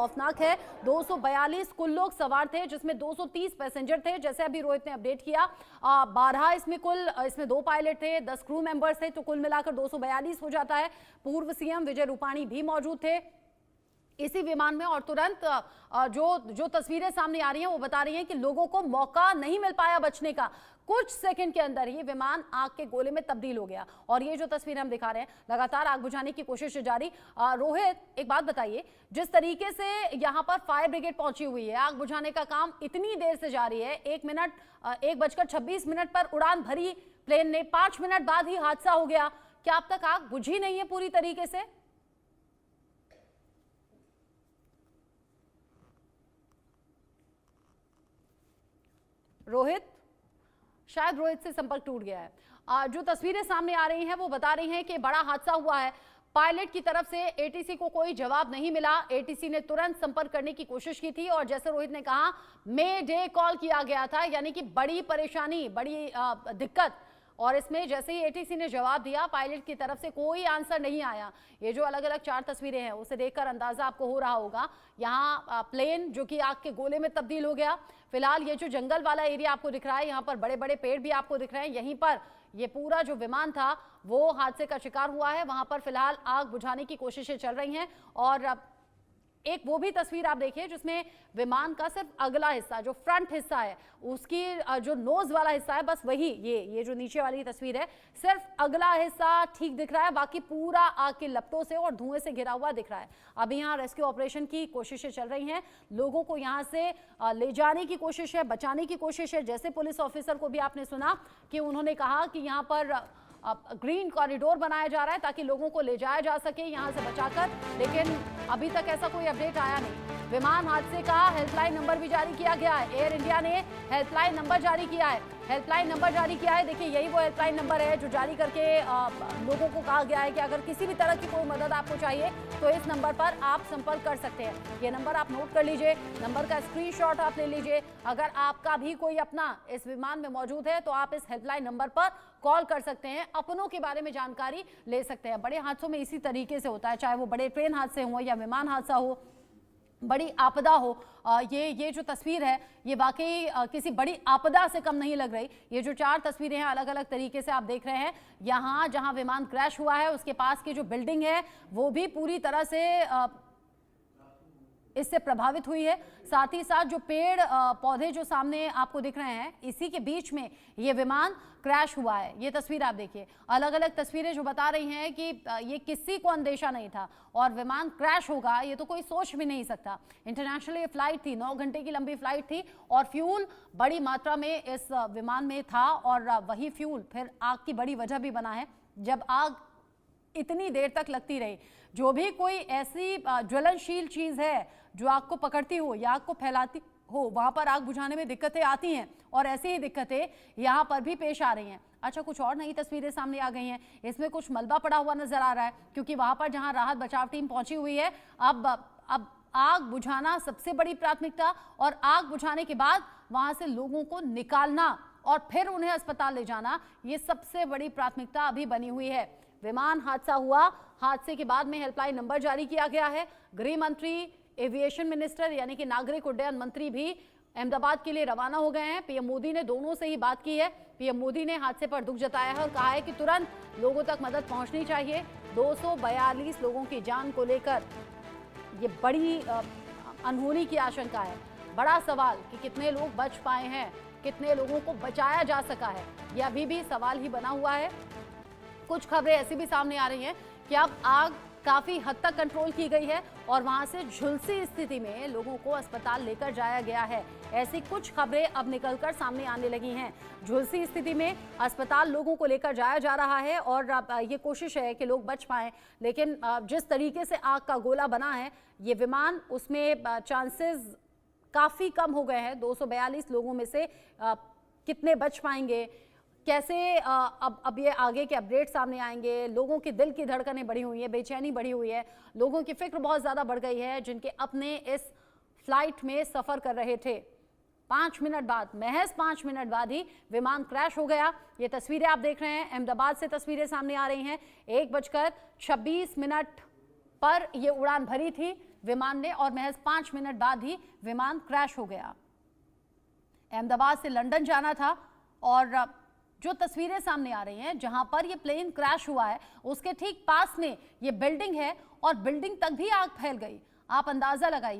खौफनाक है। 242 कुल लोग सवार थे, जिसमें 230 पैसेंजर थे, जैसे अभी रोहित ने अपडेट किया। 12 इसमें 2 पायलट थे, 10 क्रू मेंबर्स थे, तो कुल मिलाकर 242 हो जाता है। पूर्व सीएम विजय रूपाणी भी मौजूद थे इसी विमान में। और तुरंत जो तस्वीरें सामने आ रही हैं वो बता रही हैं कि लोगों को मौका नहीं मिल पाया बचने का। कुछ सेकंड के अंदर ही विमान आग के गोले में तब्दील हो गया। और ये जो तस्वीर हम दिखा रहे हैं, लगातार आग बुझाने की कोशिश जारी। रोहित, एक बात बताइए, जिस तरीके से यहाँ पर फायर ब्रिगेड पहुंची हुई है, आग बुझाने का काम इतनी देर से जारी है, 1:26 पर उड़ान भरी प्लेन ने, 5 मिनट बाद ही हादसा हो गया। क्या अब तक आग बुझी नहीं है पूरी तरीके से? रोहित, शायद रोहित से संपर्क टूट गया है। जो तस्वीरें सामने आ रही हैं वो बता रही हैं कि बड़ा हादसा हुआ है। पायलट की तरफ से एटीसी को कोई जवाब नहीं मिला। एटीसी ने तुरंत संपर्क करने की कोशिश की थी और जैसे रोहित ने कहा, मे डे कॉल किया गया था, यानी कि बड़ी परेशानी, बड़ी दिक्कत। और इसमें जैसे ही एटीसी ने जवाब दिया, पायलट की तरफ से कोई आंसर नहीं आया। ये जो अलग अलग 4 तस्वीरें हैं उसे देखकर अंदाजा आपको हो रहा होगा, यहाँ प्लेन जो कि आग के गोले में तब्दील हो गया। फिलहाल ये जो जंगल वाला एरिया आपको दिख रहा है, यहाँ पर बड़े बड़े पेड़ भी आपको दिख रहे हैं। यहीं पर ये पूरा जो विमान था वो हादसे का शिकार हुआ है। वहां पर फिलहाल आग बुझाने की कोशिशें चल रही हैं। और एक वो भी तस्वीर आप देखिए जिसमें विमान का सिर्फ अगला हिस्सा, जो फ्रंट हिस्सा है, उसकी जो नोज वाला हिस्सा है, बस वही ये जो नीचे वाली तस्वीर है, सिर्फ अगला हिस्सा ठीक दिख रहा है, बाकी पूरा आग की लपटों से और धुएं से घिरा हुआ दिख रहा है। अभी यहाँ रेस्क्यू ऑपरेशन की कोशिशें चल रही हैं, लोगों को यहाँ से ले जाने की कोशिश है, बचाने की कोशिश है। जैसे पुलिस ऑफिसर को भी आपने सुना कि उन्होंने कहा कि यहाँ पर ग्रीन कॉरिडोर बनाया जा रहा है ताकि लोगों को ले जाया जा सके यहाँ से बचाकर, लेकिन अभी तक ऐसा कोई अपडेट आया नहीं। विमान हादसे का हेल्पलाइन नंबर भी जारी किया गया है। एयर इंडिया ने हेल्पलाइन नंबर जारी किया है। देखिए, यही वो हेल्पलाइन नंबर है जो जारी करके लोगों को कहा गया है कि अगर किसी भी तरह की कोई मदद आपको चाहिए तो इस नंबर पर आप संपर्क कर सकते हैं। ये नंबर आप नोट कर लीजिए, नंबर का स्क्रीनशॉट आप ले लीजिए। अगर आपका भी कोई अपना इस विमान में मौजूद है तो आप इस हेल्पलाइन नंबर पर कॉल कर सकते हैं, अपनों के बारे में जानकारी ले सकते हैं। बड़े हादसों में इसी तरीके से होता है, चाहे वो बड़े ट्रेन हादसे हो या विमान हादसा हो, बड़ी आपदा हो। ये जो तस्वीर है ये वाकई किसी बड़ी आपदा से कम नहीं लग रही। ये जो 4 तस्वीरें हैं अलग अलग तरीके से आप देख रहे हैं, यहाँ जहां विमान क्रैश हुआ है उसके पास की जो बिल्डिंग है वो भी पूरी तरह से इससे प्रभावित हुई है। साथ ही साथ जो पेड़ पौधे जो सामने आपको दिख रहे हैं, इसी के बीच में ये विमान क्रैश हुआ है। ये तस्वीर आप देखिए, अलग अलग तस्वीरें जो बता रही हैं कि ये किसी को अंदेशा नहीं था और विमान क्रैश होगा ये तो कोई सोच भी नहीं सकता। इंटरनेशनल फ्लाइट थी, 9 घंटे की लंबी फ्लाइट थी और फ्यूल बड़ी मात्रा में इस विमान में था और वही फ्यूल फिर आग की बड़ी वजह भी बना है। जब आग इतनी देर तक लगती रही, जो भी कोई ऐसी ज्वलनशील चीज है जो आग को पकड़ती हो या आग को फैलाती हो, वहां पर आग बुझाने में दिक्कतें आती हैं और ऐसी ही दिक्कतें यहाँ पर भी पेश आ रही हैं। अच्छा, कुछ और नई तस्वीरें सामने आ गई हैं। इसमें कुछ मलबा पड़ा हुआ नजर आ रहा है क्योंकि वहां पर जहां राहत बचाव टीम पहुंची हुई है, अब आग बुझाना सबसे बड़ी प्राथमिकता और आग बुझाने के बाद वहां से लोगों को निकालना और फिर उन्हें अस्पताल ले जाना, ये सबसे बड़ी प्राथमिकता अभी बनी हुई है। विमान हादसा हुआ, हादसे के बाद में हेल्पलाइन नंबर जारी किया गया है। गृह मंत्री, एविएशन मिनिस्टर यानी कि नागरिक उड्डयन मंत्री भी अहमदाबाद के लिए रवाना हो गए हैं। पीएम मोदी ने दोनों से ही बात की है। पीएम मोदी ने हादसे पर दुख जताया है और कहा है कि तुरंत लोगों तक मदद पहुंचनी चाहिए। 242 लोगों की जान को लेकर ये बड़ी अनहोनी की आशंका है। बड़ा सवाल कि कितने लोग बच पाए हैं, कितने लोगों को बचाया जा सका है, यह अभी भी सवाल ही बना हुआ है। कुछ खबरें ऐसी भी सामने आ रही हैं कि अब आग काफी हद तक कंट्रोल की गई है और वहां से झुलसी स्थिति में लोगों को अस्पताल लेकर जाया गया है। ऐसी कुछ खबरें अब निकलकर सामने आने लगी हैं। झुलसी स्थिति में अस्पताल लोगों को लेकर जाया जा रहा है और ये कोशिश है कि लोग बच पाएं, लेकिन जिस तरीके से आग का गोला बना है ये विमान, उसमें चांसेस काफी कम हो गए हैं। 242 लोगों में से कितने बच पाएंगे, कैसे अब ये आगे के अपडेट सामने आएंगे। लोगों की दिल की धड़कनें बढ़ी हुई है, बेचैनी बढ़ी हुई है, लोगों की फिक्र बहुत ज़्यादा बढ़ गई है जिनके अपने इस फ्लाइट में सफ़र कर रहे थे। 5 मिनट बाद, महज 5 मिनट बाद ही विमान क्रैश हो गया। ये तस्वीरें आप देख रहे हैं, अहमदाबाद से तस्वीरें सामने आ रही हैं। 1:26 पर ये उड़ान भरी थी, विमान ने और महज 5 मिनट बाद ही विमान क्रैश हो गया। अहमदाबाद से लंदन जाना था और जो तस्वीरें सामने आ रही हैं जहां पर ये प्लेन क्रैश हुआ है उसके ठीक पास में ये बिल्डिंग है और बिल्डिंग तक भी आग फैल गई। आप अंदाजा लगाइए।